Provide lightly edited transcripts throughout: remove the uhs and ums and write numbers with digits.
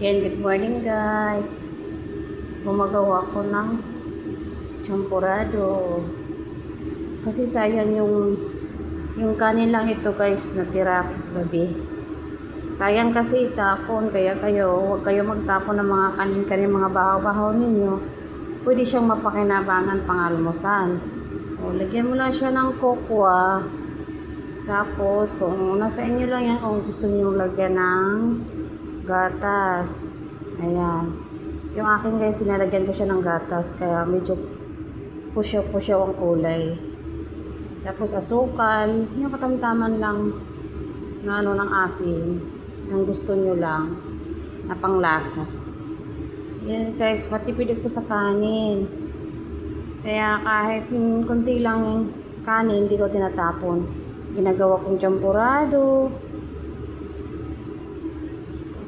Yan, good morning guys. Gumagawa ko ng champurado. Kasi sayang yung kanin lang ito guys natira gabi. Sayang kasi itapon, kaya huwag kayo magtapon ng mga kanin-kanin, mga bahaw-bahaw ninyo. Pwede siyang mapakinabangan pang-almusal. O, lagyan mo lang siya ng kokwa. Tapos, kung nasa inyo lang yan, kung gusto niyo lagyan ng gatas. Ayan. Yung akin guys, sinalagyan ko siya ng gatas. Kaya medyo pusyaw-pusyaw ang kulay. Tapos asukal. Yung katamtaman lang na ng asin. Yung gusto nyo lang. Na panglasa. Yan guys, matipid ko sa kanin. Kaya kahit konti lang yung kanin, hindi ko tinatapon. Ginagawa kong champurado.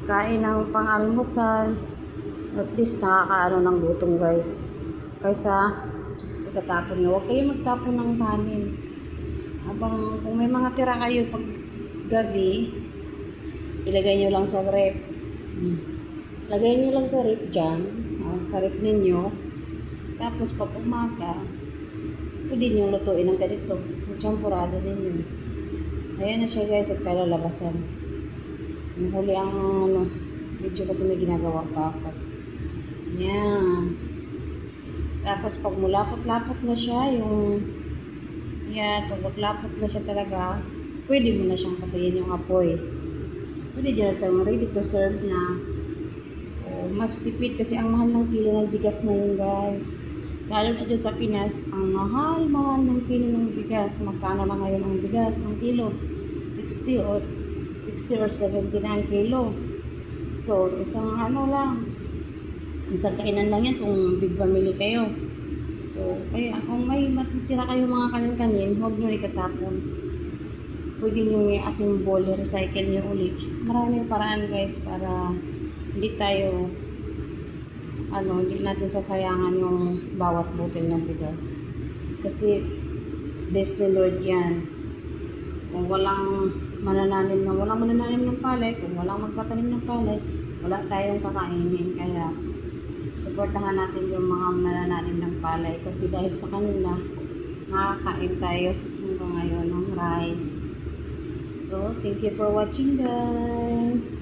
Kain ng pang-almusal. At least nakakaano ng gutom guys. Kaysa itatapon nyo. Huwag kayo magtapon ng kanin. Habang kung may mga tira kayo pag gabi, ilagay nyo lang sa rep. Lagay nyo lang sa rep dyan. Sa rep ninyo. Tapos pag umaga, pwede nyo lutuin ng ganito. Yung champurado ninyo. Ayan na siya guys at kalalabasan. Nahuli ang video kasi may ginagawa pa ako. Yan. Tapos pag mulapot-lapot na siya, pag mulapot na siya talaga, pwede mo na siyang patayin yung apoy. Pwede dyan natin ready to serve na. O, mas tipid kasi ang mahal ng kilo ng bigas ngayon guys. Lalo na dyan sa Pinas, ang mahal ng kilo ng bigas. Magkano na ngayon ang bigas ng kilo? 60 or 70 na ang kilo. So, isang kainan lang yan kung big family kayo. So, kaya kung may matitira kayo mga kanin-kanin, huwag nyo itatapon. Pwede nyo i-assemble, recycle nyo ulit. Maraming paraan guys para hindi natin sasayangan yung bawat butil ng bigas. Kasi, bless the Lord yan. Kung walang manananim ng palay, kung walang magtatanim ng palay, wala tayong kakainin. Kaya, suportahan natin yung mga manananim ng palay kasi dahil sa kanila, nakakain tayo hanggang ngayon ng rice. So, thank you for watching guys.